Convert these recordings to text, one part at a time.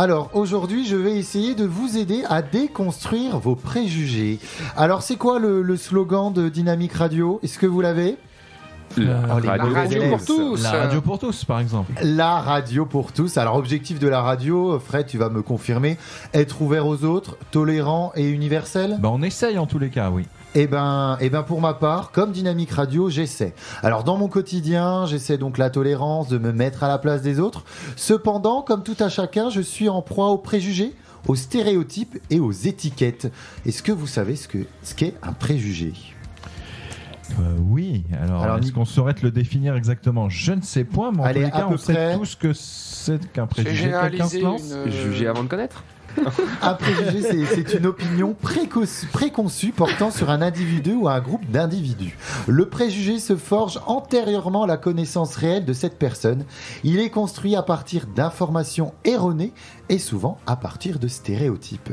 Alors aujourd'hui, je vais essayer de vous aider à déconstruire vos préjugés. Alors c'est quoi le slogan de Dynamique Radio ? Est-ce que vous l'avez ? La radio pour tous. La radio pour tous, par exemple. La radio pour tous. Alors, objectif de la radio, Fred, tu vas me confirmer, être ouvert aux autres, tolérant et universel ? On essaye en tous les cas, oui. Eh ben, pour ma part, comme Dynamique Radio, j'essaie. Alors, dans mon quotidien, j'essaie donc la tolérance, de me mettre à la place des autres. Cependant, comme tout à chacun, je suis en proie aux préjugés, aux stéréotypes et aux étiquettes. Est-ce que vous savez ce qu'est un préjugé ? Oui, alors est-ce qu'on saurait te le définir exactement ? Je ne sais point, mais en tous les cas, on sait tous que c'est qu'un préjugé. Quelqu'un se lance ? Juger avant de connaître. Un préjugé, c'est une opinion préconçue portant sur un individu ou un groupe d'individus. Le préjugé se forge antérieurement à la connaissance réelle de cette personne. Il est construit à partir d'informations erronées et souvent à partir de stéréotypes.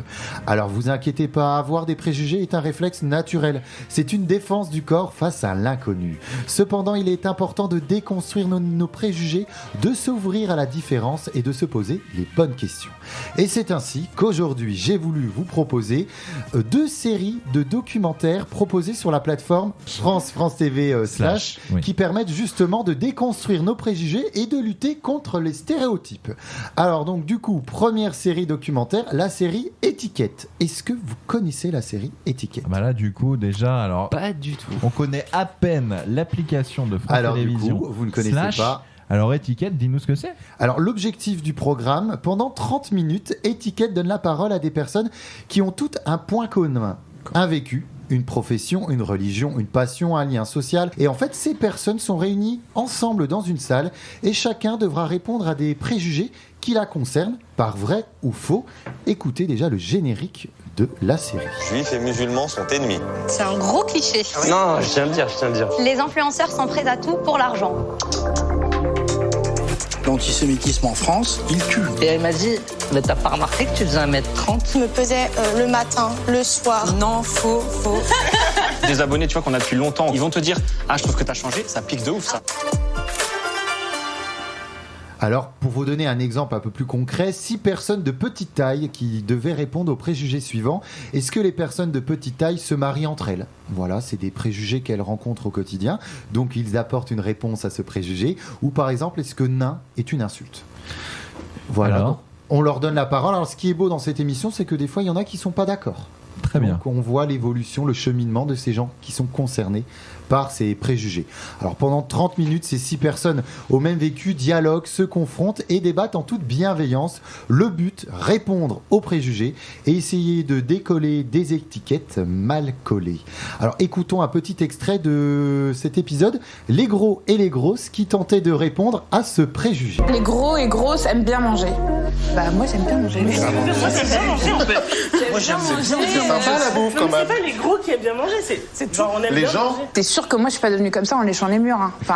Alors vous inquiétez pas, avoir des préjugés est un réflexe naturel. C'est une défense du corps face à l'inconnu. Cependant, il est important de déconstruire nos préjugés, de s'ouvrir à la différence et de se poser les bonnes questions. Et c'est ainsi qu'aujourd'hui, j'ai voulu vous proposer 2 séries de documentaires proposés sur la plateforme France TV / qui permettent justement de déconstruire nos préjugés et de lutter contre les stéréotypes. Alors donc du coup, première série documentaire, la série Étiquette. Est-ce que vous connaissez la série Étiquette ? Là du coup déjà, alors pas du tout. On connaît à peine l'application de France Télévisions. Du coup, vous ne connaissez pas. Alors Étiquette, dis-nous ce que c'est. Alors l'objectif du programme, pendant 30 minutes, Étiquette donne la parole à des personnes qui ont toutes un point commun, un vécu, une profession, une religion, une passion, un lien social. Et en fait, ces personnes sont réunies ensemble dans une salle et chacun devra répondre à des préjugés qui la concernent, par vrai ou faux. Écoutez déjà le générique de la série. Juifs et musulmans sont ennemis. C'est un gros cliché. Non, je tiens à le dire. Les influenceurs sont prêts à tout pour l'argent. L'antisémitisme en France, il tue. Et elle m'a dit, mais t'as pas remarqué que tu faisais 1m30 ? Je me pesais le matin, le soir. Non, faux. Des abonnés, tu vois, qu'on a depuis longtemps, ils vont te dire « Ah, je trouve que t'as changé », ça pique de ouf, ça. Alors, pour vous donner un exemple un peu plus concret, 6 personnes de petite taille qui devaient répondre aux préjugés suivants. Est-ce que les personnes de petite taille se marient entre elles ? Voilà, c'est des préjugés qu'elles rencontrent au quotidien. Donc, ils apportent une réponse à ce préjugé. Ou par exemple, est-ce que nain est une insulte ? Voilà. Alors, on leur donne la parole. Alors, ce qui est beau dans cette émission, c'est que des fois, il y en a qui ne sont pas d'accord. Très bien. Donc, on voit l'évolution, le cheminement de ces gens qui sont concernés par ces préjugés. Alors pendant 30 minutes, ces 6 personnes au même vécu dialoguent, se confrontent et débattent en toute bienveillance. Le but, répondre aux préjugés et essayer de décoller des étiquettes mal collées. Alors écoutons un petit extrait de cet épisode, les gros et les grosses qui tentaient de répondre à ce préjugé. Les gros et grosses aiment bien manger. Bah moi j'aime bien manger. Moi j'aime bien manger en fait. Moi j'aime bien manger. C'est sympa la bouffe quand même. C'est pas les gros qui aiment bien manger, c'est genre on aime les bien gens. manger. T'es sûr que moi je suis pas devenue comme ça en léchant les murs. Enfin,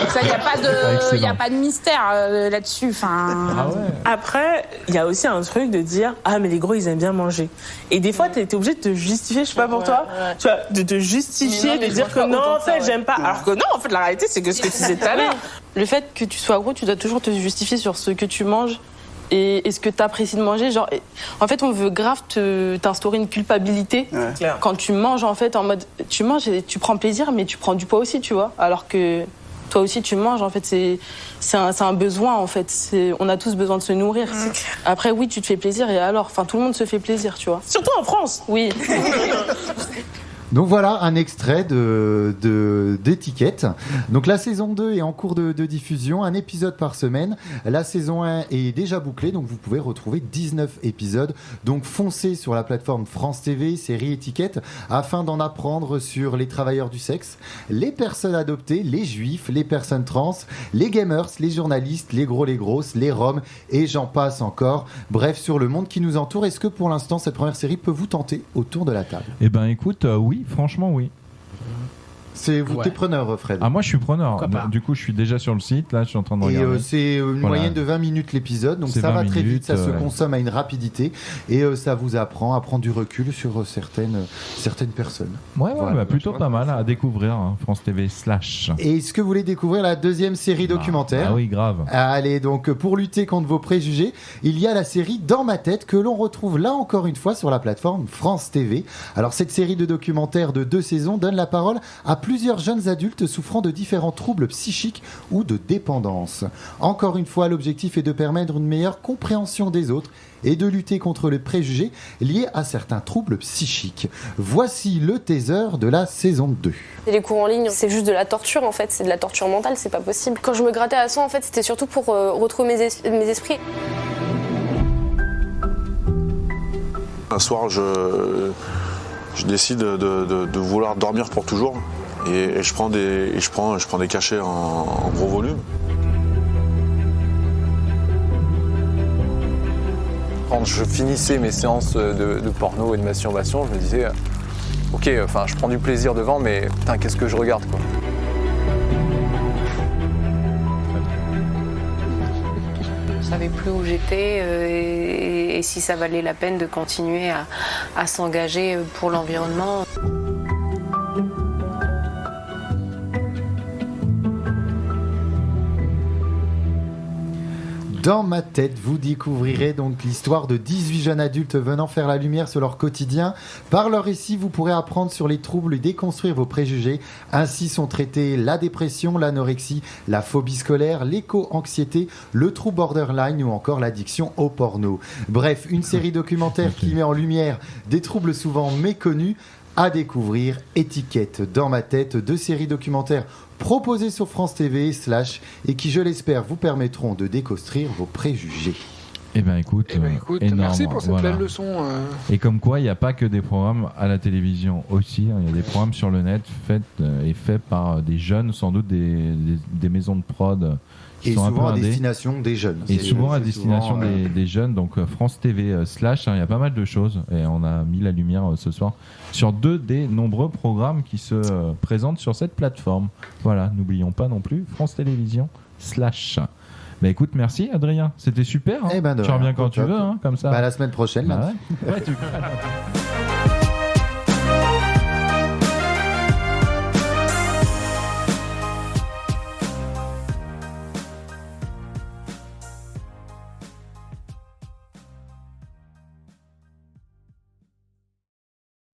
ça y a pas de mystère là-dessus. Enfin. Ah ouais. Après, il y a aussi un truc de dire ah mais les gros ils aiment bien manger. Et des fois t'es obligé de te justifier, je sais pas pour toi, tu vois, de te justifier, de dire que non en fait j'aime pas. Alors que non en fait la réalité c'est que ce que tu disais tout à l'heure. Le fait que tu sois gros, tu dois toujours te justifier sur ce que tu manges et ce que tu apprécies de manger. Genre, en fait, on veut grave t'instaurer une culpabilité quand tu manges, en fait, en mode tu manges et tu prends plaisir, mais tu prends du poids aussi, tu vois. Alors que toi aussi, tu manges, en fait, c'est un besoin, en fait. On a tous besoin de se nourrir. Après, oui, tu te fais plaisir et alors, enfin, tout le monde se fait plaisir, tu vois. Surtout en France. Oui. Donc voilà un extrait d'étiquette. Donc la saison 2 est en cours de diffusion, un épisode par semaine. La saison 1 est déjà bouclée, donc vous pouvez retrouver 19 épisodes. Donc foncez sur la plateforme France TV, série Étiquette, afin d'en apprendre sur les travailleurs du sexe, les personnes adoptées, les juifs, les personnes trans, les gamers, les journalistes, les gros, les grosses, les roms, et j'en passe encore. Bref, sur le monde qui nous entoure. Est-ce que pour l'instant cette première série peut vous tenter autour de la table ? Eh ben écoute, oui, franchement oui. T'es preneur, Fred? Ah, moi je suis preneur. Du coup, je suis déjà sur le site, là, je suis en train de regarder. Et c'est une moyenne de 20 minutes l'épisode, donc ça va très vite, ça se consomme à une rapidité, et ça vous apprend à prendre du recul sur certaines personnes. Plutôt pas mal à découvrir, France TV /. Et est-ce que vous voulez découvrir la deuxième série documentaire? Ah oui, grave. Allez, donc pour lutter contre vos préjugés, il y a la série Dans ma tête que l'on retrouve là encore une fois sur la plateforme France TV. Alors cette série de documentaires de 2 saisons donne la parole à plusieurs jeunes adultes souffrant de différents troubles psychiques ou de dépendance. Encore une fois, l'objectif est de permettre une meilleure compréhension des autres et de lutter contre les préjugés liés à certains troubles psychiques. Voici le teaser de la saison 2. Et les cours en ligne, c'est juste de la torture en fait, c'est de la torture mentale, c'est pas possible. Quand je me grattais à 100, en fait, c'était surtout pour retrouver mes esprits. Un soir, je décide de vouloir dormir pour toujours et je prends des cachets en gros volume. Quand je finissais mes séances de porno et de masturbation, je me disais ok, je prends du plaisir devant, mais putain, qu'est-ce que je regarde quoi. Je savais plus où j'étais et si ça valait la peine de continuer à s'engager pour l'environnement. Dans ma tête, vous découvrirez donc l'histoire de 18 jeunes adultes venant faire la lumière sur leur quotidien. Par leur récit, vous pourrez apprendre sur les troubles et déconstruire vos préjugés. Ainsi sont traités la dépression, l'anorexie, la phobie scolaire, l'éco-anxiété, le trouble borderline ou encore l'addiction au porno. Bref, une série documentaire qui met en lumière des troubles souvent méconnus. À découvrir, étiquette Dans ma tête, 2 séries documentaires proposées sur France TV / et qui, je l'espère, vous permettront de déconstruire vos préjugés. Eh bien écoute, énorme, merci pour cette belle leçon. Et comme quoi, il n'y a pas que des programmes à la télévision aussi, il y a des programmes sur le net faits par des jeunes, sans doute des maisons de prod. Et souvent à destination des jeunes. Et souvent à destination des jeunes, donc France TV /, il y a pas mal de choses. Et on a mis la lumière ce soir sur 2 des nombreux programmes qui se présentent sur cette plateforme. Voilà, n'oublions pas non plus France Télévisions /. Bah écoute, merci Adrien, c'était super. Hein. Tu reviens quand tu veux, hein, comme ça. La semaine prochaine. Ouais.